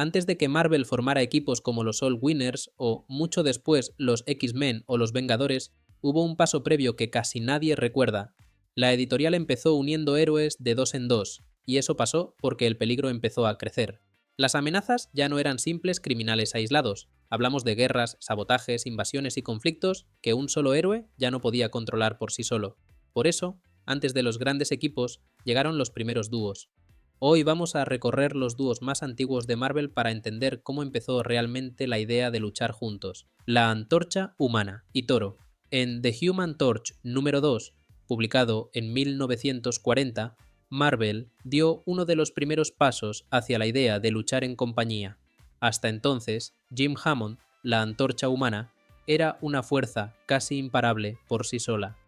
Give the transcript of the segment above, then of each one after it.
Antes de que Marvel formara equipos como los All Winners o, mucho después, los X-Men o los Vengadores, hubo un paso previo que casi nadie recuerda. La editorial empezó uniendo héroes de dos en dos, y eso pasó porque el peligro empezó a crecer. Las amenazas ya no eran simples criminales aislados, hablamos de guerras, sabotajes, invasiones y conflictos que un solo héroe ya no podía controlar por sí solo. Por eso, antes de los grandes equipos, llegaron los primeros dúos. Hoy vamos a recorrer los dúos más antiguos de Marvel para entender cómo empezó realmente la idea de luchar juntos. La Antorcha Humana y Toro. En The Human Torch número 2, publicado en 1940, Marvel dio uno de los primeros pasos hacia la idea de luchar en compañía. Hasta entonces, Jim Hammond, la Antorcha Humana, era una fuerza casi imparable por sí sola.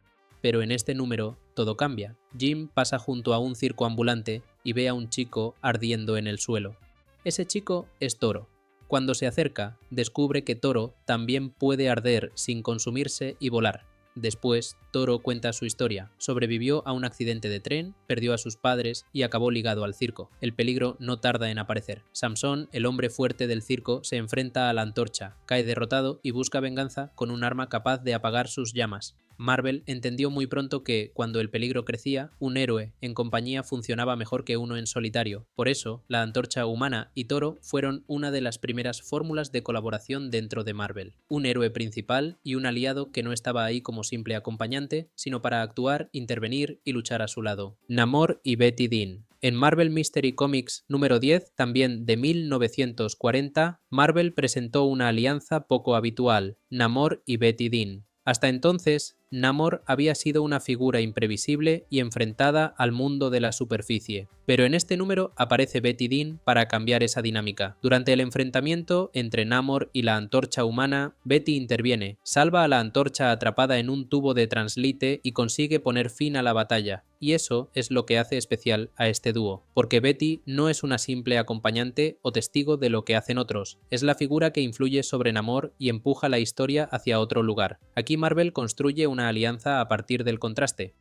Pero en este número todo cambia. Jim pasa junto a un circo ambulante y ve a un chico ardiendo en el suelo. Ese chico es Toro. Cuando se acerca, descubre que Toro también puede arder sin consumirse y volar. Después, Toro cuenta su historia. Sobrevivió a un accidente de tren, perdió a sus padres y acabó ligado al circo. El peligro no tarda en aparecer. Samson, el hombre fuerte del circo, se enfrenta a la antorcha, cae derrotado y busca venganza con un arma capaz de apagar sus llamas. Marvel entendió muy pronto que, cuando el peligro crecía, un héroe en compañía funcionaba mejor que uno en solitario. Por eso, la Antorcha Humana y Toro fueron una de las primeras fórmulas de colaboración dentro de Marvel. Un héroe principal y un aliado que no estaba ahí como simple acompañante, sino para actuar, intervenir y luchar a su lado. Namor y Betty Dean. En Marvel Mystery Comics número 10, también de 1940, Marvel presentó una alianza poco habitual, Namor y Betty Dean. Hasta entonces, Namor había sido una figura imprevisible y enfrentada al mundo de la superficie. Pero en este número aparece Betty Dean para cambiar esa dinámica. Durante el enfrentamiento entre Namor y la Antorcha Humana, Betty interviene, salva a la Antorcha atrapada en un tubo de translite y consigue poner fin a la batalla. Y eso es lo que hace especial a este dúo, porque Betty no es una simple acompañante o testigo de lo que hacen otros, es la figura que influye sobre Namor y empuja la historia hacia otro lugar. Aquí Marvel construye una alianza a partir del contraste.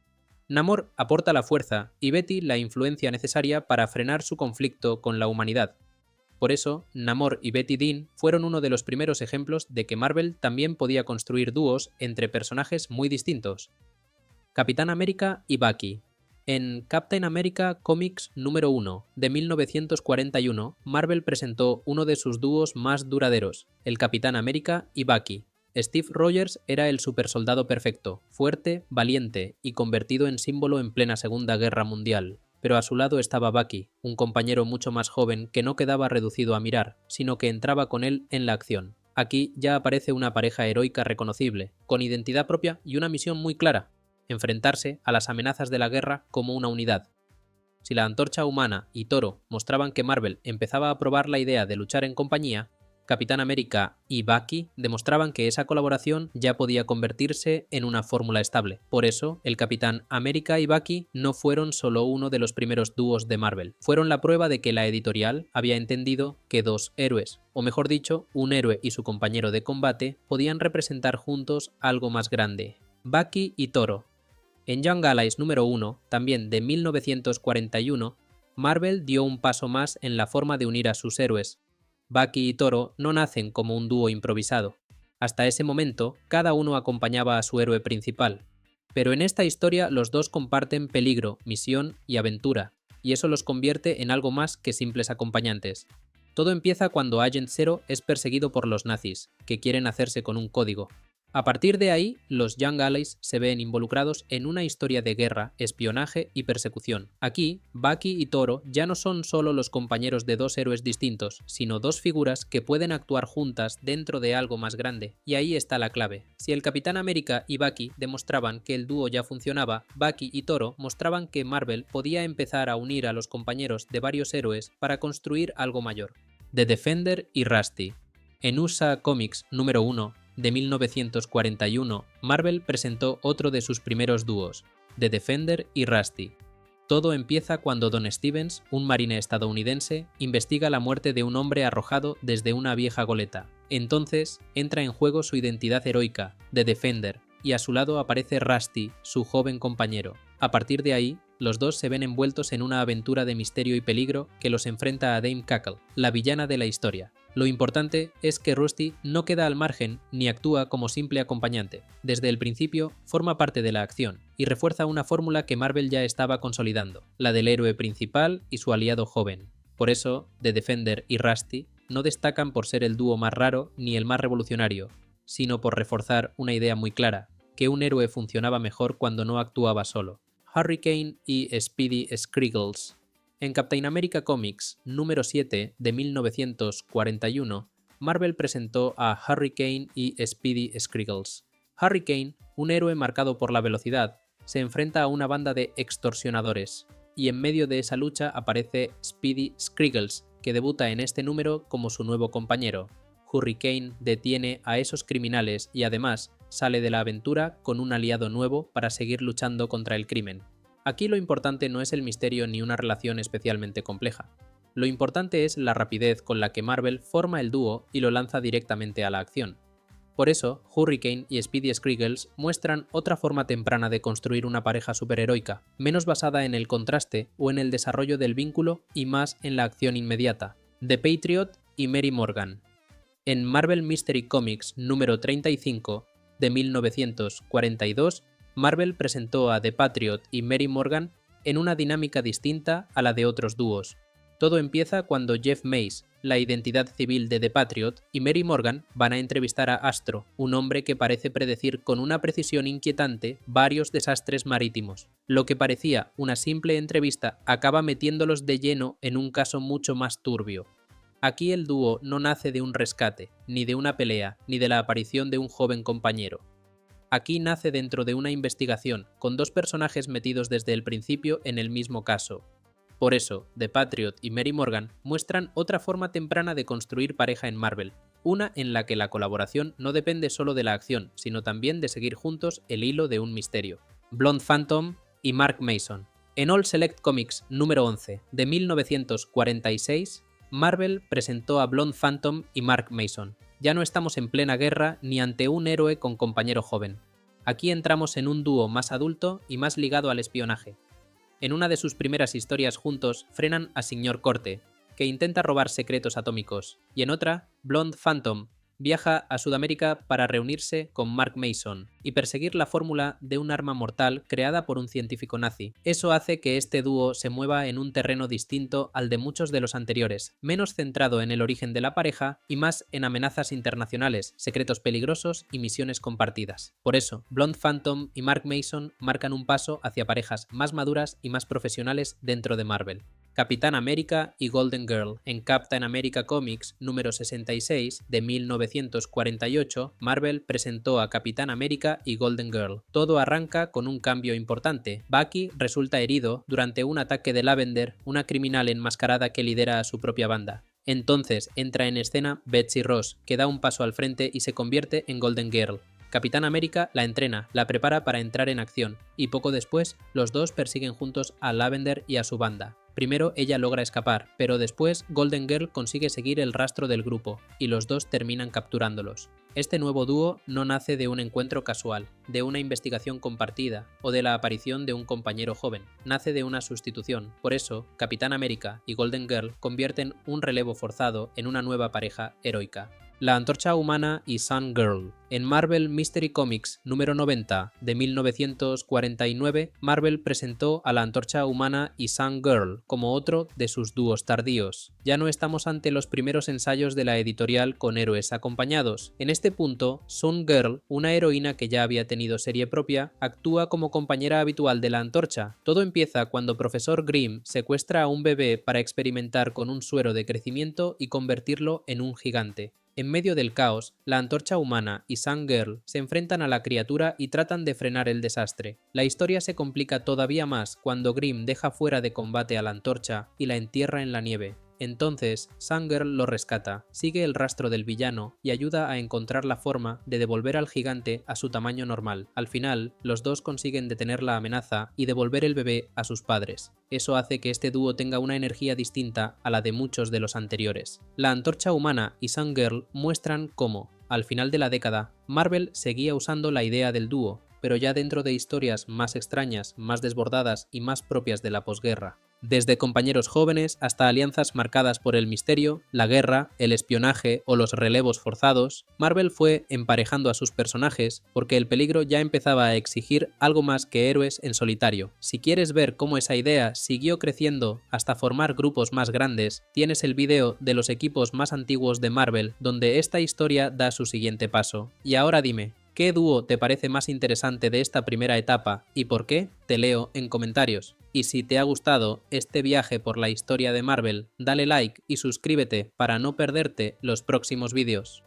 Namor aporta la fuerza y Betty la influencia necesaria para frenar su conflicto con la humanidad. Por eso, Namor y Betty Dean fueron uno de los primeros ejemplos de que Marvel también podía construir dúos entre personajes muy distintos. Capitán América y Bucky. En Captain America Comics número 1 de 1941, Marvel presentó uno de sus dúos más duraderos, el Capitán América y Bucky. Steve Rogers era el supersoldado perfecto, fuerte, valiente y convertido en símbolo en plena Segunda Guerra Mundial. Pero a su lado estaba Bucky, un compañero mucho más joven que no quedaba reducido a mirar, sino que entraba con él en la acción. Aquí ya aparece una pareja heroica reconocible, con identidad propia y una misión muy clara: enfrentarse a las amenazas de la guerra como una unidad. Si la Antorcha Humana y Toro mostraban que Marvel empezaba a probar la idea de luchar en compañía, Capitán América y Bucky demostraban que esa colaboración ya podía convertirse en una fórmula estable. Por eso, el Capitán América y Bucky no fueron solo uno de los primeros dúos de Marvel, fueron la prueba de que la editorial había entendido que dos héroes, o mejor dicho, un héroe y su compañero de combate, podían representar juntos algo más grande. Bucky y Toro. En Young Allies número 1, también de 1941, Marvel dio un paso más en la forma de unir a sus héroes. Bucky y Toro no nacen como un dúo improvisado. Hasta ese momento, cada uno acompañaba a su héroe principal. Pero en esta historia los dos comparten peligro, misión y aventura, y eso los convierte en algo más que simples acompañantes. Todo empieza cuando Agent Zero es perseguido por los nazis, que quieren hacerse con un código. A partir de ahí, los Young Allies se ven involucrados en una historia de guerra, espionaje y persecución. Aquí, Bucky y Toro ya no son solo los compañeros de dos héroes distintos, sino dos figuras que pueden actuar juntas dentro de algo más grande. Y ahí está la clave. Si el Capitán América y Bucky demostraban que el dúo ya funcionaba, Bucky y Toro mostraban que Marvel podía empezar a unir a los compañeros de varios héroes para construir algo mayor. The Defender y Rusty. En USA Comics número 1, de 1941, Marvel presentó otro de sus primeros dúos, The Defender y Rusty. Todo empieza cuando Don Stevens, un marine estadounidense, investiga la muerte de un hombre arrojado desde una vieja goleta. Entonces, entra en juego su identidad heroica, The Defender, y a su lado aparece Rusty, su joven compañero. A partir de ahí, los dos se ven envueltos en una aventura de misterio y peligro que los enfrenta a Dame Cackle, la villana de la historia. Lo importante es que Rusty no queda al margen ni actúa como simple acompañante. Desde el principio forma parte de la acción y refuerza una fórmula que Marvel ya estaba consolidando, la del héroe principal y su aliado joven. Por eso, The Defender y Rusty no destacan por ser el dúo más raro ni el más revolucionario, sino por reforzar una idea muy clara, que un héroe funcionaba mejor cuando no actuaba solo. Hurricane y Speedy Scriggles. En Captain America Comics número 7 de 1941, Marvel presentó a Hurricane y Speedy Scriggles. Hurricane, un héroe marcado por la velocidad, se enfrenta a una banda de extorsionadores, y en medio de esa lucha aparece Speedy Scriggles, que debuta en este número como su nuevo compañero. Hurricane detiene a esos criminales y además sale de la aventura con un aliado nuevo para seguir luchando contra el crimen. Aquí lo importante no es el misterio ni una relación especialmente compleja. Lo importante es la rapidez con la que Marvel forma el dúo y lo lanza directamente a la acción. Por eso, Hurricane y Speedy Scriggles muestran otra forma temprana de construir una pareja superheroica, menos basada en el contraste o en el desarrollo del vínculo y más en la acción inmediata. The Patriot y Mary Morgan. En Marvel Mystery Comics número 35 de 1942, Marvel presentó a The Patriot y Mary Morgan en una dinámica distinta a la de otros dúos. Todo empieza cuando Jeff Mace, la identidad civil de The Patriot, y Mary Morgan van a entrevistar a Astro, un hombre que parece predecir con una precisión inquietante varios desastres marítimos. Lo que parecía una simple entrevista acaba metiéndolos de lleno en un caso mucho más turbio. Aquí el dúo no nace de un rescate, ni de una pelea, ni de la aparición de un joven compañero. Aquí nace dentro de una investigación, con dos personajes metidos desde el principio en el mismo caso. Por eso, The Patriot y Mary Morgan muestran otra forma temprana de construir pareja en Marvel, una en la que la colaboración no depende solo de la acción, sino también de seguir juntos el hilo de un misterio. Blonde Phantom y Mark Mason. En All Select Comics número 11 de 1946, Marvel presentó a Blonde Phantom y Mark Mason. Ya no estamos en plena guerra ni ante un héroe con compañero joven. Aquí entramos en un dúo más adulto y más ligado al espionaje. En una de sus primeras historias juntos frenan a Señor Corte, que intenta robar secretos atómicos, y en otra, Blonde Phantom viaja a Sudamérica para reunirse con Mark Mason y perseguir la fórmula de un arma mortal creada por un científico nazi. Eso hace que este dúo se mueva en un terreno distinto al de muchos de los anteriores, menos centrado en el origen de la pareja y más en amenazas internacionales, secretos peligrosos y misiones compartidas. Por eso, Blonde Phantom y Mark Mason marcan un paso hacia parejas más maduras y más profesionales dentro de Marvel. Capitán América y Golden Girl. En Captain America Comics número 66 de 1948, Marvel presentó a Capitán América y Golden Girl. Todo arranca con un cambio importante. Bucky resulta herido durante un ataque de Lavender, una criminal enmascarada que lidera a su propia banda. Entonces entra en escena Betsy Ross, que da un paso al frente y se convierte en Golden Girl. Capitán América la entrena, la prepara para entrar en acción, y poco después los dos persiguen juntos a Lavender y a su banda. Primero ella logra escapar, pero después Golden Girl consigue seguir el rastro del grupo, y los dos terminan capturándolos. Este nuevo dúo no nace de un encuentro casual, de una investigación compartida, o de la aparición de un compañero joven. Nace de una sustitución. Por eso, Capitán América y Golden Girl convierten un relevo forzado en una nueva pareja heroica. La Antorcha Humana y Sun Girl. En Marvel Mystery Comics número 90 de 1949, Marvel presentó a la Antorcha Humana y Sun Girl como otro de sus dúos tardíos. Ya no estamos ante los primeros ensayos de la editorial con héroes acompañados. En este punto, Sun Girl, una heroína que ya había tenido serie propia, actúa como compañera habitual de la Antorcha. Todo empieza cuando Profesor Grimm secuestra a un bebé para experimentar con un suero de crecimiento y convertirlo en un gigante. En medio del caos, la Antorcha Humana y Sun Girl se enfrentan a la criatura y tratan de frenar el desastre. La historia se complica todavía más cuando Grimm deja fuera de combate a la Antorcha y la entierra en la nieve. Entonces, Sun Girl lo rescata, sigue el rastro del villano y ayuda a encontrar la forma de devolver al gigante a su tamaño normal. Al final, los dos consiguen detener la amenaza y devolver el bebé a sus padres. Eso hace que este dúo tenga una energía distinta a la de muchos de los anteriores. La Antorcha Humana y Sun Girl muestran cómo, al final de la década, Marvel seguía usando la idea del dúo, pero ya dentro de historias más extrañas, más desbordadas y más propias de la posguerra. Desde compañeros jóvenes hasta alianzas marcadas por el misterio, la guerra, el espionaje o los relevos forzados, Marvel fue emparejando a sus personajes porque el peligro ya empezaba a exigir algo más que héroes en solitario. Si quieres ver cómo esa idea siguió creciendo hasta formar grupos más grandes, tienes el vídeo de los equipos más antiguos de Marvel donde esta historia da su siguiente paso. Y ahora dime, ¿qué dúo te parece más interesante de esta primera etapa y por qué? Te leo en comentarios. Y si te ha gustado este viaje por la historia de Marvel, dale like y suscríbete para no perderte los próximos vídeos.